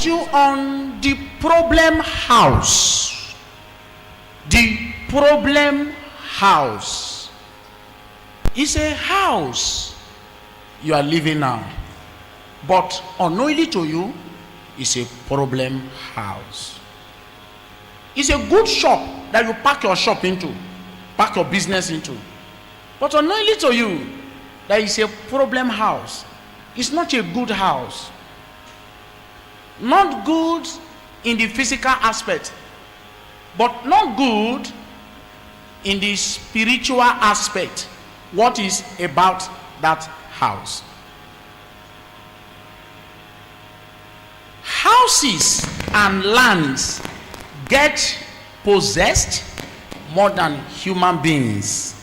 put you on the problem house. The problem house. It's a house you are living now, but unknowingly to you, it's a problem house. It's a good shop that you pack your shop into, pack your business into, but unknowingly to you, that is a problem house. It's not a good house. Not good in the physical aspect, but not good in the spiritual aspect. What is about that house? Houses and lands get possessed more than human beings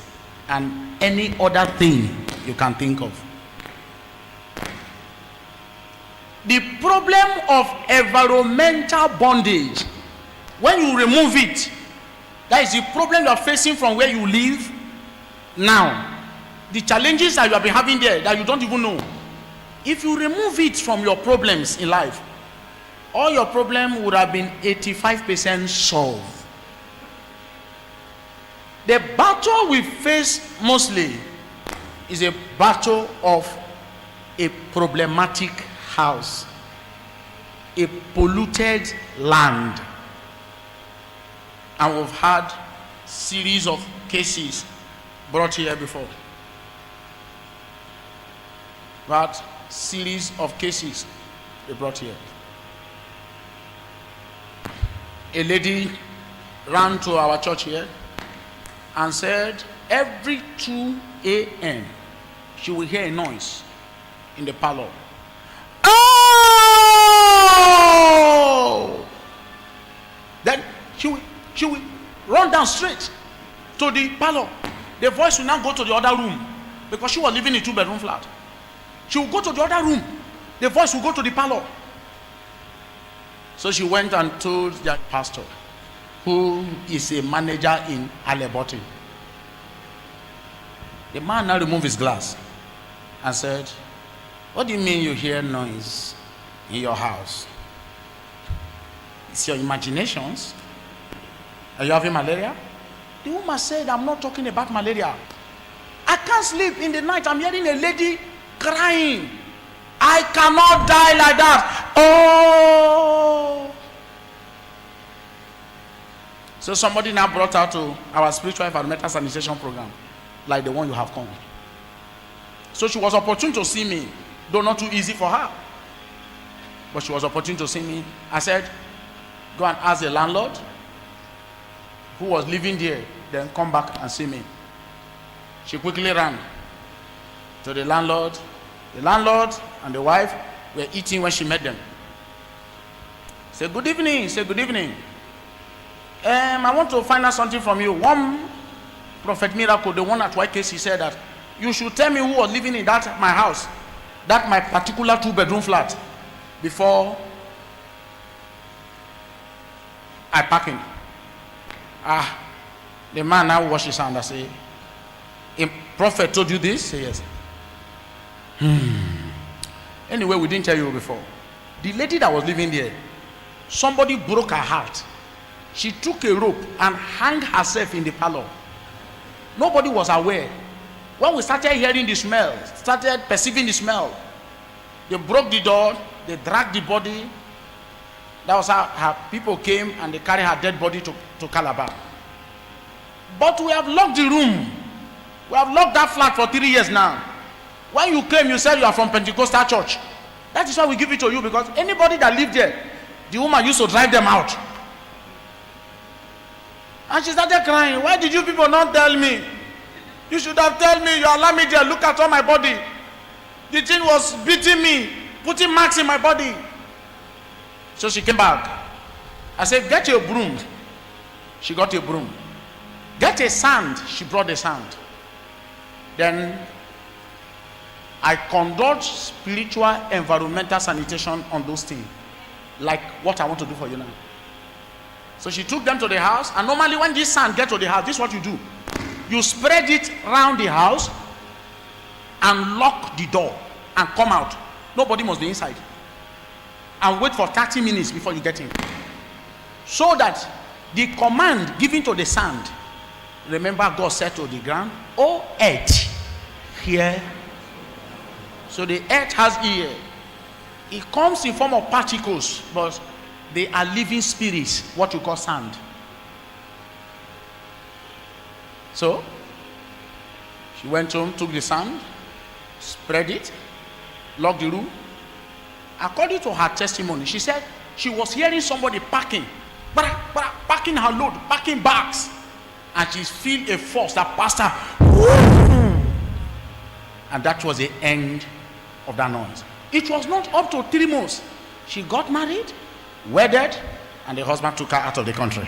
and any other thing you can think of. The problem of environmental bondage, when you remove it, that is the problem you are facing from where you live now. The challenges that you have been having there that you don't even know. If you remove it from your problems in life, all your problem would have been 85% solved. The battle we face mostly is a battle of a problematic house, a polluted land. And we've had series of cases brought here before. But series of cases they brought here. A lady ran to our church here and said every 2 a.m. she will hear a noise in the parlor. Oh! Then she will run down straight to the parlor. The voice will now go to the other room because she was living in a 2-bedroom flat. She will go to the other room. The voice will go to the parlor. So she went and told the pastor, who is a manager in Aleboti. The man now removed his glass and said, "What do you mean you hear noise in your house? It's your imaginations. Are you having malaria?" The woman said, "I'm not talking about malaria. I can't sleep in the night. I'm hearing a lady crying. I cannot die like that. Oh!" So somebody now brought her to our spiritual environmental sanitation program, like the one you have come. So she was opportune to see me, though not too easy for her. But she was opportune to see me. I said, "Go and ask the landlord who was living there, then come back and see me." She quickly ran to the landlord. The landlord and the wife were eating when she met them. Say, "Good evening." Say, "Good evening. I want to find out something from you. One Prophet Miracle, the one at YKC, said that you should tell me who was living in that my house, that my particular 2-bedroom flat, before I pack in." The man now washed his hand and say, "A prophet told you this?" Say, "Yes." Anyway, we didn't tell you before. The lady that was living there, somebody broke her heart. She took a rope and hung herself in the parlor. Nobody was aware. When we started hearing the smell, started perceiving the smell, they broke the door, they dragged the body. That was how her people came and they carried her dead body to Calabar. But we have locked the room. We have locked that flat for 3 years now. When you came, you said you are from Pentecostal church. That is why we give it to you, because anybody that lived there, the woman used to drive them out. And she started crying. "Why did you people not tell me? You should have told me. You allowed me there. Look at all my body. The thing was beating me, putting marks in my body." So she came back. I said, "Get your broom." She got a broom. "Get a sand." She brought the sand. Then I conduct spiritual environmental sanitation on those things, like what I want to do for you now. So she took them to the house, and normally when this sand gets to the house, this is what you do. You spread it around the house and lock the door and come out. Nobody must be inside. and wait for 30 minutes before you get in. So that the command given to the sand, remember God said to the ground, "Oh earth, hear." So the earth has ear. It comes in form of particles, but they are living spirits, what you call sand. So she went home, took the sand, spread it, locked the room. According to her testimony, she said she was hearing somebody packing her load, packing bags, and she feel a force that passed her. And that was the end of that noise. It was not up to 3 months. She got married, wedded, and the husband took her out of the country.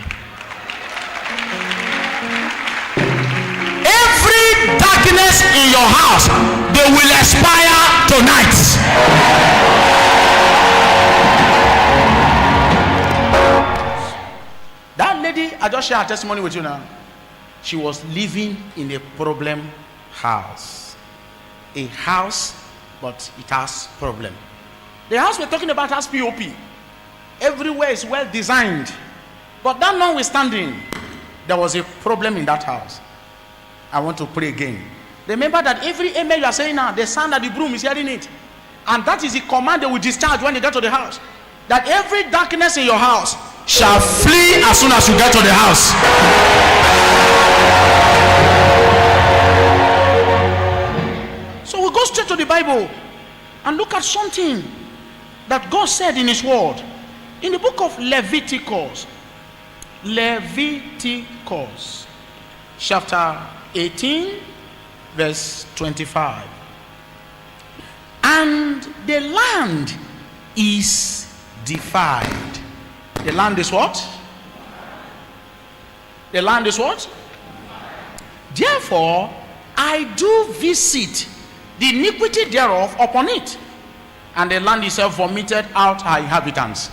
Every darkness in your house, they will expire tonight. That lady, I just share her testimony with you now. She was living in a problem house. A house, but it has problem. The house we're talking about has POP. Everywhere is well designed. But that notwithstanding, there was a problem in that house. I want to pray again. Remember that every amen you are saying now, the sound of the broom is hearing it. And that is the command they will discharge when they get to the house. That every darkness in your house shall flee as soon as you get to the house. So we go straight to the Bible and look at something that God said in his word. In the book of Leviticus chapter 18 verse 25. And the land is defiled. The land is what? The land is what? Therefore, I do visit the iniquity thereof upon it, and the land itself vomited out her inhabitants.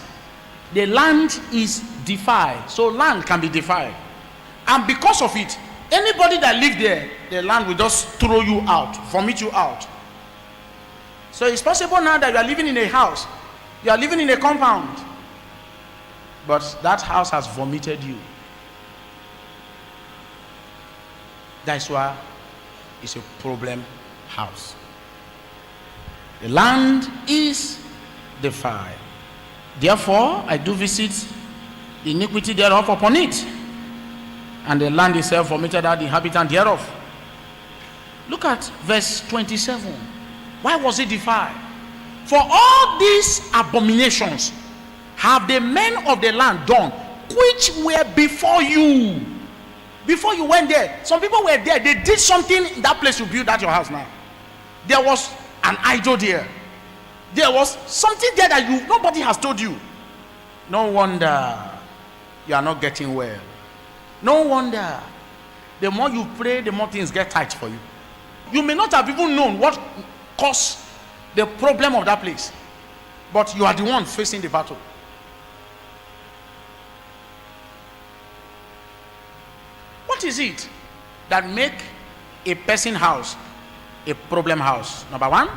The land is defiled. So land can be defiled. And because of it, anybody that lives there, the land will just throw you out, vomit you out. So it's possible now that you are living in a house, you are living in a compound, but that house has vomited you. That's why it's a problem house. The land is defiled. Therefore, I do visit the iniquity thereof upon it, and the land itself vomited out the inhabitant thereof. Look at verse 27. Why was it defiled? For all these abominations have the men of the land done, which were before you. Before you went there, some people were there. They did something in that place you built at your house now. There was an idol there. There was something there that nobody has told you. No wonder you are not getting well. No wonder the more you pray, the more things get tight for you. You may not have even known what caused the problem of that place, but you are the one facing the battle. What is it that make a person house a problem house? Number one,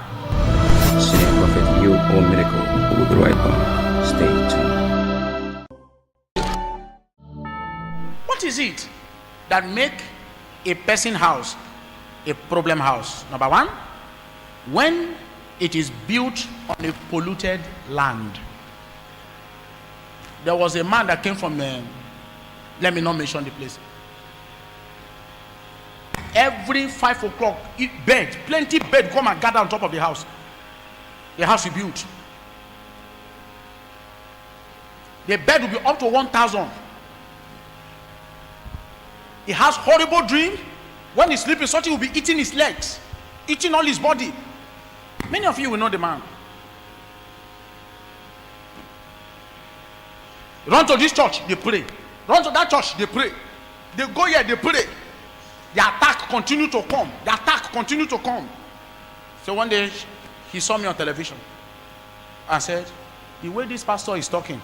Say Prophet You or Miracle. We'll be right back. Stay tuned. what is it that make a person house a problem house? Number one, when it is built on a polluted land. There was a man that came from let me not mention the place. Every 5 o'clock, plenty bed come and gather on top of the house he built. The bed will be up to 1,000. He has horrible dream. When he's sleeping, something will be eating his legs, eating all his body. Many of you will know the man. Run to this church, they pray. Run to that church, they pray. They go here, they pray. The attack continue to come. The attack continue to come. So one day, he saw me on television and said, the way this pastor is talking,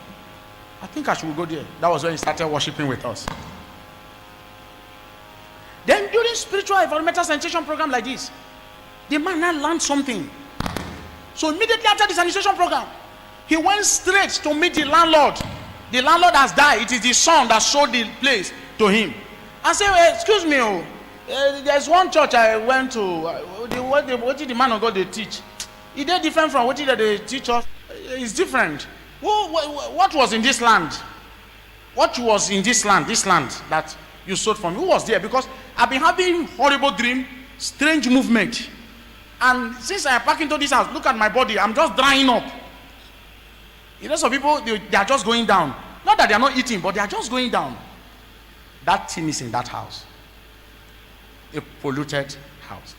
I think I should go there. That was when he started worshiping with us. Then during spiritual environmental sanitation program like this, the man now learned something. So immediately after the sanitation program, He went straight to meet the landlord. The landlord has died. It is the son that sold the place to him. I said, well, excuse me, there's one church I went to. What did the man of God they teach? Is they different from what did they teach us? It's different. What was in this land? What was in this land that you sold from? Who was there? Because I've been having horrible dream, strange movement. And since I park into this house, look at my body, I'm just drying up. You know, some people, they are just going down. Not that they are not eating, but they are just going down. That thing is in that house. A polluted house.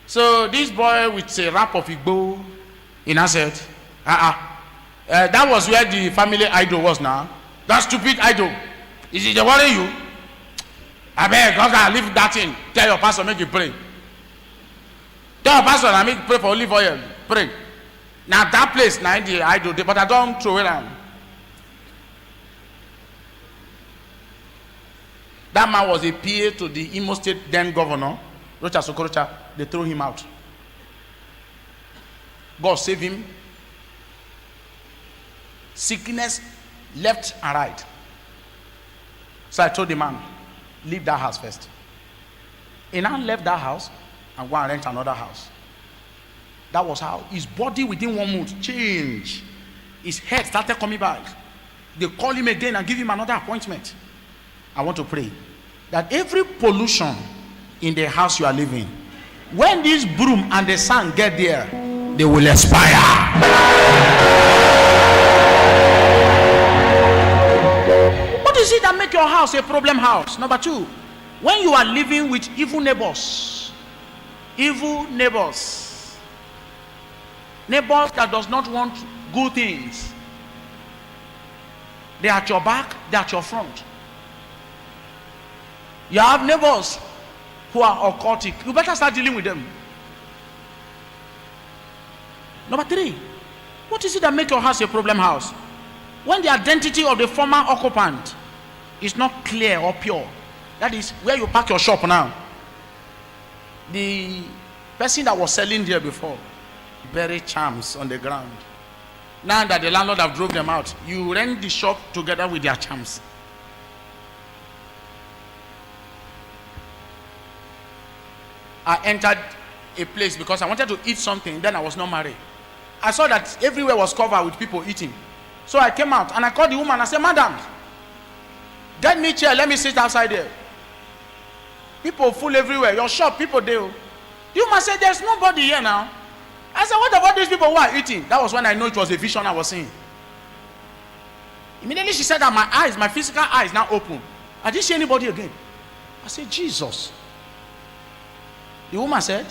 So this boy with a wrap of Igbo, he now said, that was where the family idol was now. That stupid idol. Is it worry you? I beg, God, I leave that in. Tell your pastor, make you pray. Tell your pastor, I make you pray for olive oil. Pray. Now that place, now the idol, but I don't throw it out. That man was a PA to the Imo State then governor, Rocha Sokorocha. They threw him out. God save him. Sickness left and right. So I told the man, leave that house first. He now left that house and go and rent another house. That was how his body within 1 month changed. His head started coming back. They call him again and give him another appointment. I want to pray that every pollution in the house you are living, when this broom and the sun get there, they will expire. What is it that make your house a problem house? Number 2, when you are living with evil neighbors that does not want good things. They are at your back, they are at your front. You have neighbors who are occultic. You better start dealing with them. Number 3, what is it that make your house a problem house? When the identity of the former occupant is not clear or pure. That is where you park your shop now. The person that was selling there before bury charms on the ground. Now that the landlord have drove them out, you rent the shop together with their charms. I entered a place because I wanted to eat something. Then I was not married. I saw that everywhere was covered with people eating. So I came out and I called the woman. I said, madam, get me a chair, let me sit outside there. People full everywhere. Your shop, people there. The woman said, there's nobody here now. I said, what about these people who are eating? That was when I know it was a vision I was seeing. Immediately she said that my physical eyes now open. I didn't see anybody again. I said, Jesus. The woman said,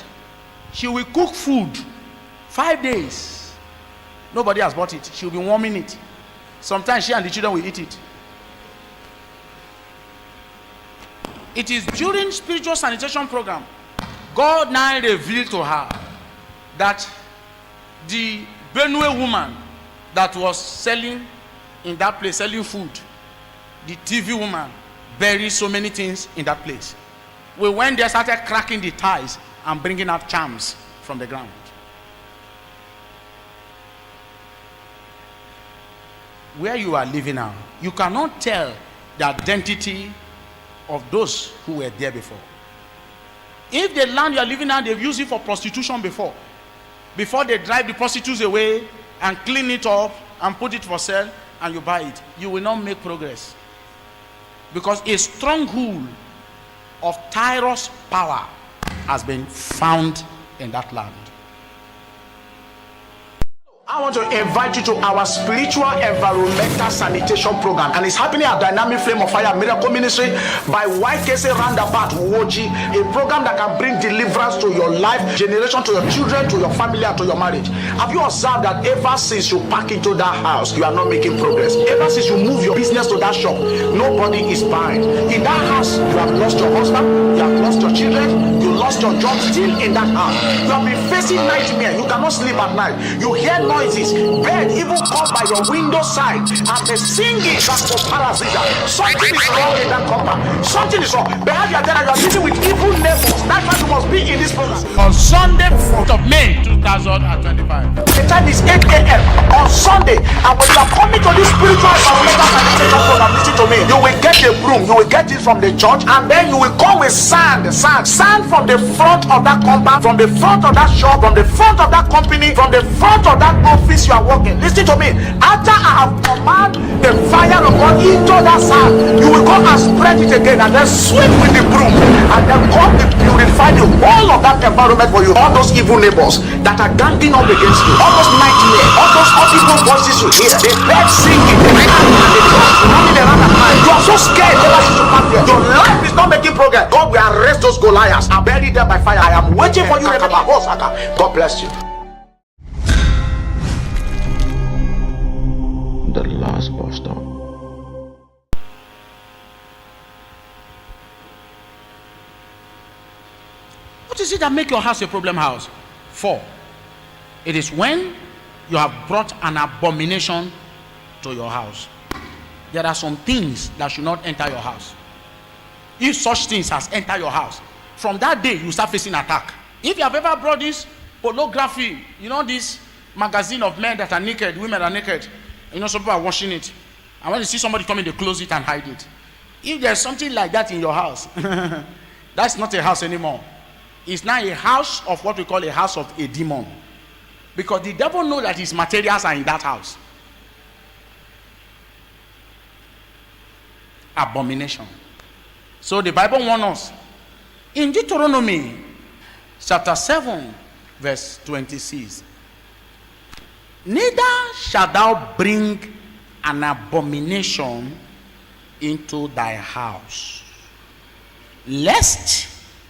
she will cook food 5 days. Nobody has bought it. She will be warming it. Sometimes she and the children will eat it. It is during spiritual sanitation program, God now revealed to her that the Benue woman that was selling in that place, selling food, the TV woman buried so many things in that place. We went there, started cracking the ties and bringing out charms from the ground. Where you are living now, you cannot tell the identity of those who were there before. If the land you are living now, they've used it for prostitution before they drive the prostitutes away and clean it up and put it for sale and you buy it, you will not make progress. Because a stronghold of tyrus power has been found in that land. I want to invite you to our spiritual environmental sanitation program, and it's happening at Dynamic Flame of Fire Miracle Ministry by YKC Roundabout Woji, a program that can bring deliverance to your life, generation, to your children, to your family, and to your marriage. Have you observed that ever since you pack into that house, you are not making progress? Ever since you move your business to that shop, nobody is buying. In that house, you have lost your husband, you have lost your children, you lost your job still in that house. You have been facing nightmare, you cannot sleep at night. You hear noises, bed even come by your window side, and the singing that's for parasites. Something is wrong in that compound. Something is wrong. Behind your dad, you are living with evil neighbors. That's why you must be in this program. On Sunday, 4th of May 2025. The time is 8 a.m. on Sunday. And when you are coming to this spiritual environmental sanitation program, listen to me. You will get a broom. You will get it from the church, and then you will come with sand from the front of that compound, from the front of that shop, from the front of that company, from the front of that office you are working. Listen to me. After I have commanded the fire of God into that sand, you will come and spread it again, and then sweep with the broom, and then come to purify the whole of that environment for you. All those evil neighbors that are ganging up against you, all those nightmares, all those evil voices you hear, the birds singing, the crying, and the dogs running around at night. You are so scared ever since you come here. Your life is not making progress. God will arrest those Goliaths and bury them by fire. I am waiting for you. God bless you. The last bus stop. What is it that make your house a problem house? 4. It is when you have brought an abomination to your house. There are some things that should not enter your house. If such things has entered your house, from that day you start facing attack. If you have ever brought this pornography, this magazine of men that are naked, women are naked, some people are washing it, and when you see somebody coming, they close it and hide it. If there's something like that in your house, that's not a house anymore. It's now a house of what we call a house of a demon, because the devil knows that his materials are in that house. Abomination. So the Bible warns us in Deuteronomy chapter 7 verse 26, neither shalt thou bring an abomination into thy house, lest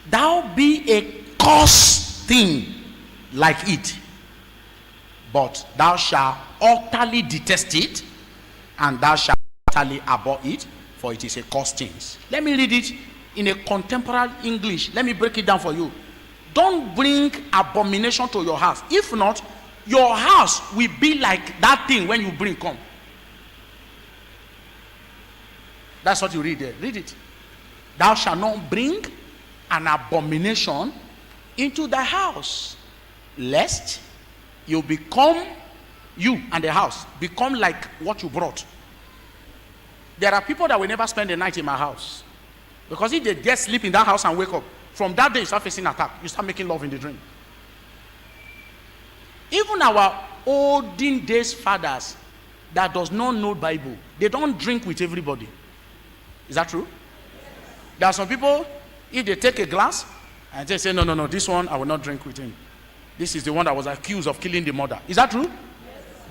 thou be a cursed thing like it, but thou shalt utterly detest it, and thou shalt utterly abhor it, for it is a cursed thing. Let me read it in a contemporary English. Let me break it down for you. Don't bring abomination to your house. If not, your house will be like that thing when you bring come. That's what you read there. Read it. Thou shalt not bring an abomination into thy house, lest you and the house become like what you brought. There are people that will never spend the night in my house, because if they get sleep in that house and wake up, from that day you start facing attack. You start making love in the dream. Even our olden days fathers that does not know Bible, they don't drink with everybody. Is that true? There are some people, if they take a glass and they say, no, this one I will not drink with him. This is the one that was accused of killing the mother. Is that true? Yes.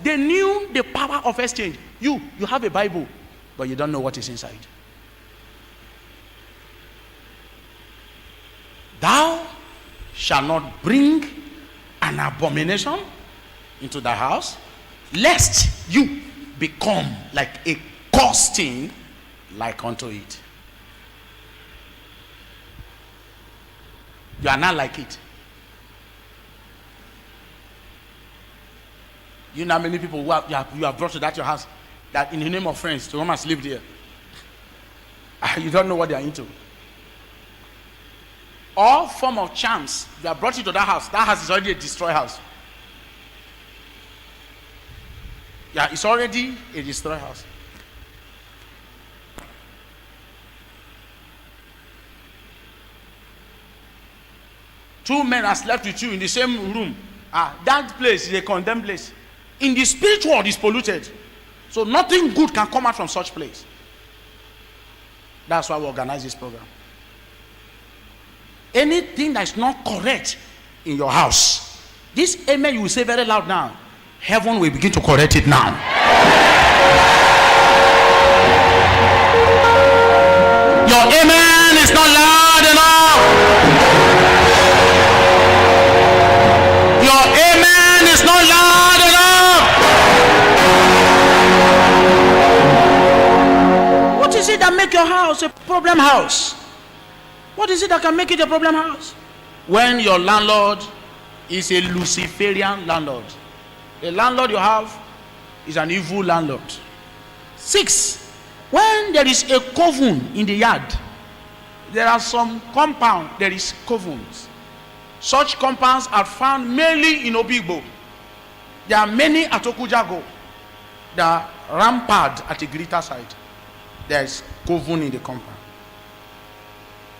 They knew the power of exchange. You have a Bible, but you don't know what is inside. Thou shalt not bring an abomination into thy house, lest you become like a cursed thing like unto it. You are not like it. You know how many people you have brought to that your house, that in the name of friends to come and sleep there. You don't know what they are into. All form of charms, you have brought it to that house. That house is already a destroyed house. Yeah, it's already a destroyed house. Two men have slept with you in the same room. That place is a condemned place. In the spiritual world, it's polluted. So nothing good can come out from such place. That's why we organize this program. Anything that is not correct in your house, this amen you will say very loud now, heaven will begin to correct it now. Your amen is not loud enough. Your amen is not loud enough. What is it that make your house a problem house? What is it that can make it a problem house? When your landlord is a Luciferian landlord. The landlord you have is an evil landlord. 6, when there is a coven in the yard, there are some compound, there is covens. Such compounds are found mainly in Obigbo. There are many at Okujago. There are rampart at the greater side. There is coven in the compound.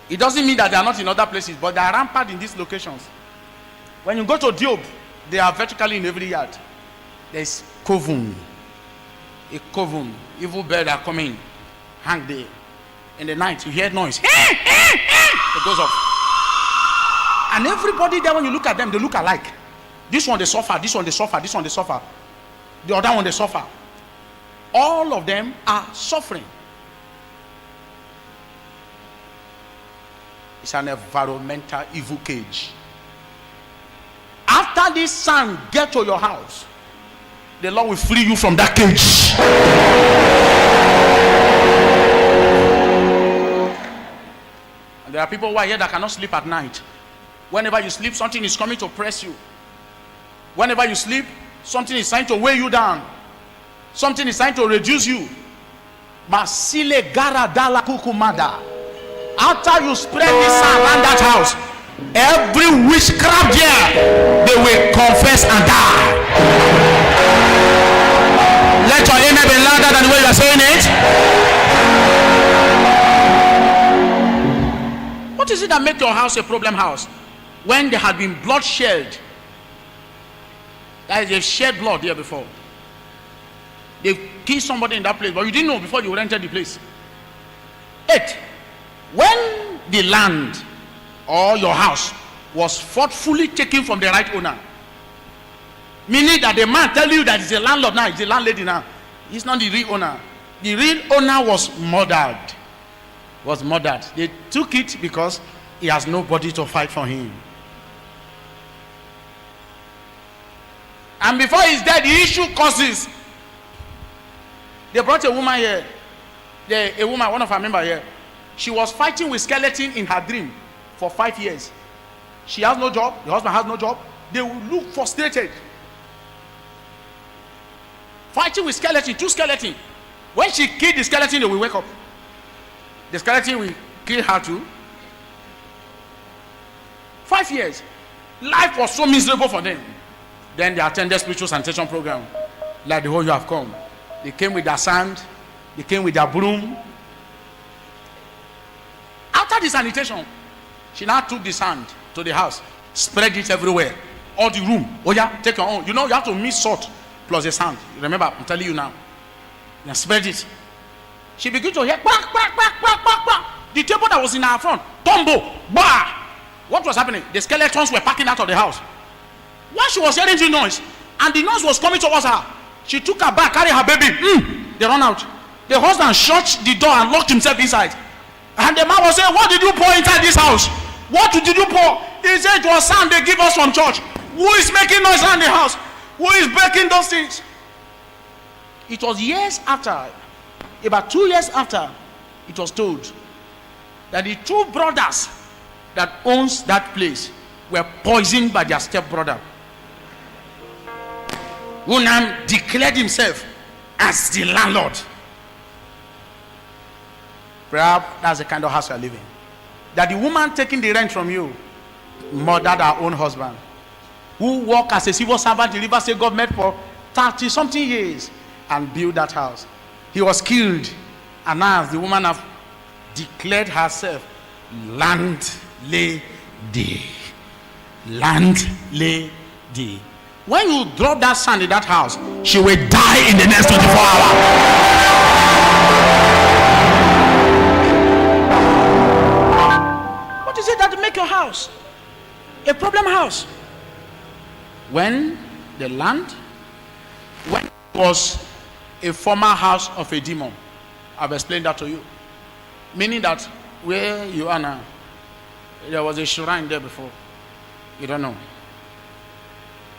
It doesn't mean that they are not in other places, but they are rampart in these locations. When you go to Diob, they are vertically in every yard. There is coven. A coven. Evil birds are coming. Hang there. In the night, you hear noise. It goes off. And everybody there, when you look at them, they look alike. This one they suffer, this one they suffer, this one they suffer. The other one they suffer. All of them are suffering. It's an environmental evil cage. After this sand get to your house, the Lord will free you from that cage. And there are people who are here that cannot sleep at night. Whenever you sleep, something is coming to press you. Whenever you sleep, something is trying to weigh you down. Something is trying to reduce you. Masile gara dala kukumada. After you spread this sand around that house, every witchcraft there, they will confess and die. Let your amen be louder than the way you are saying it. What is it that makes your house a problem house? When there had been bloodshed, that is, they've shed blood there before. They killed somebody in that place, but you didn't know before you entered the place. 8. When the land or your house was forcefully taken from the right owner, meaning that the man tell you that it's a landlord now, it's a landlady now, he's not the real owner. The real owner was murdered. They took it because he has nobody to fight for him. And before he's dead, the issue causes. They brought a woman here. A woman, one of our members here. She was fighting with skeleton in her dream for 5 years. She has no job. The husband has no job. They will look frustrated. Fighting with skeleton, 2 skeletons. When she killed the skeleton, they will wake up. The skeleton will kill her too. 5 years. Life was so miserable for them. Then they attended spiritual sanitation program. Like the whole you have come. They came with their sand. They came with their broom. After the sanitation, she now took the sand to the house. Spread it everywhere. All the room. Oh yeah, take your own. You know you have to mix salt plus the sand. Remember, I'm telling you now. Now spread it. She began to hear quack, quack, quack, quack, quack, quack. The table that was in her front, tumble, bah! What was happening? The skeletons were packing out of the house. While she was hearing the noise, and the noise was coming towards her, she took her bag, carried her baby. They ran out. The husband shut the door and locked himself inside. And the man was saying, "What did you pour inside this house? What did you pour?" He said, "It was sand they give us from church." Who is making noise around the house? Who is breaking those things? It was years after, about 2 years after, it was told that the 2 brothers that owns that place were poisoned by their stepbrother, who now declared himself as the landlord. Perhaps that's the kind of house you are living. That the woman taking the rent from you murdered her own husband, who worked as a civil servant in River State government for 30-something years and built that house. He was killed, and now the woman have declared herself landlady. Landlady. When you drop that sand in that house, she will die in the next 24 hours. What is it that make your house a problem house? When the land, when it was a former house of a demon, I've explained that to you. Meaning that where you are now, there was a shrine there before. You don't know.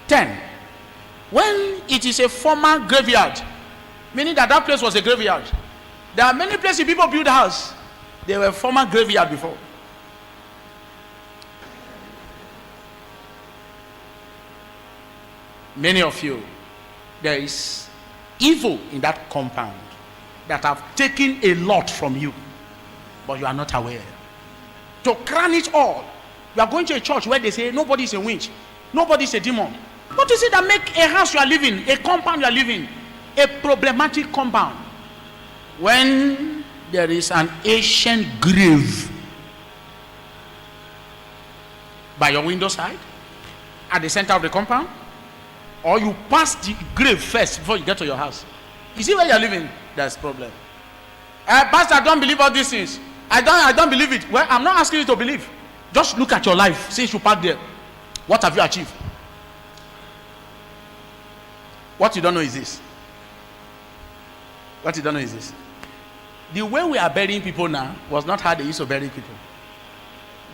10. When it is a former graveyard, meaning that that place was a graveyard. There are many places people build a house. They were former graveyard before. Many of you, there is evil in that compound that have taken a lot from you, but you are not aware. To crown it all, you are going to a church where they say nobody is a witch, nobody is a demon. What is it that make a house you are living, a compound you are living, a problematic compound? When there is an ancient grave by your window side, at the center of the compound, or you pass the grave first before you get to your house. You see where you are living, there's problem. Pastor, I don't believe all these things. I don't believe it. Well, I'm not asking you to believe. Just look at your life since you parked there. What have you achieved? What you don't know is this. What you don't know is this. The way we are burying people now was not how they used to bury people.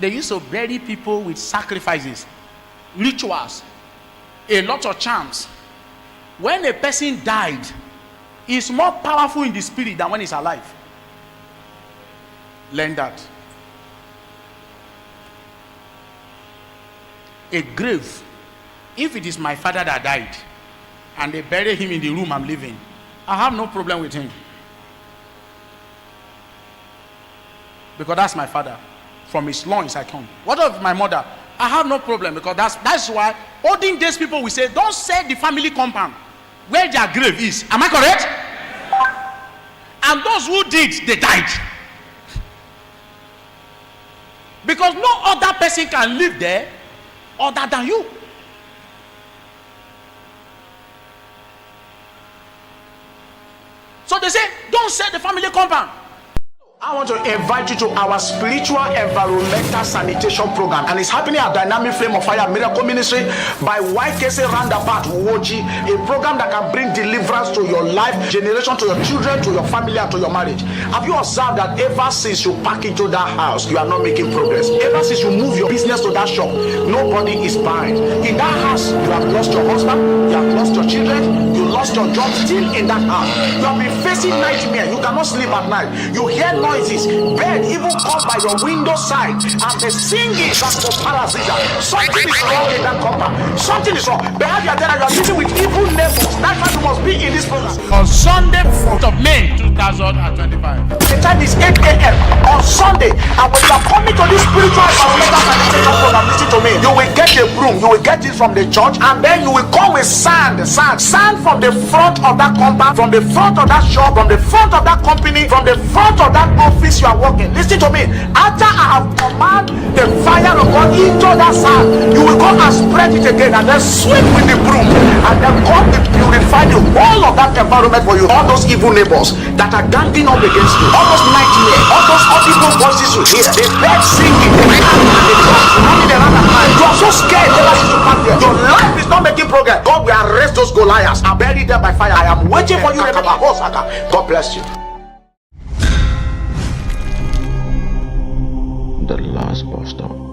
They used to bury people with sacrifices, rituals, a lot of charms. When a person died, he's more powerful in the spirit than when he's alive. Learn that. A grave, if it is my father that died and they bury him in the room I'm living, I have no problem with him, because that's my father. From his loins I come. What of my mother? I have no problem, because that's why olden days people will say, don't sell the family compound where their grave is. Am I correct? And those who did, they died, because no other person can live there other than you. So they say, don't sell the family compound. I want to invite you to our spiritual environmental sanitation program, and it's happening at Dynamic Flame of Fire Miracle Ministry by YKC Roundabout Woji, a program that can bring deliverance to your life, generation, to your children, to your family, and to your marriage. Have you observed that ever since you pack into that house, you are not making progress? Ever since you move your business to that shop, nobody is buying. In that house, you have lost your husband, you have lost your children, you lost your job. Still in that house, you have been facing nightmare. You cannot sleep at night. You hear noises, bed even come by your window side, and the singing that's for parasites. Something is wrong in that compound. Something is wrong. Behind you are there, you are living with evil neighbors. That's why you must be in this program. On Sunday, 4th of May 2025. The time is 8 a.m. on Sunday, and when you are coming to this spiritual environmental sanitation program, listen to me. You will get a broom. You will get it from the church, and then you will come with sand from the front of that compound, from the front of that shop, from the front of that company, from the front of that office you are working. Listen to me. After I have commanded the fire of God into that sand, you will go and spread it again, and then sweep with the broom, and then God will purify the whole of that environment for you. All those evil neighbors that are ganging up against you, all those nightmares, all those audible voices you hear, they beg singing, they running around at night. You are so scared ever since you come here. Your life is not making progress. God will arrest those Goliaths and bury them by fire. I am waiting for you. God bless you. The last bus stop.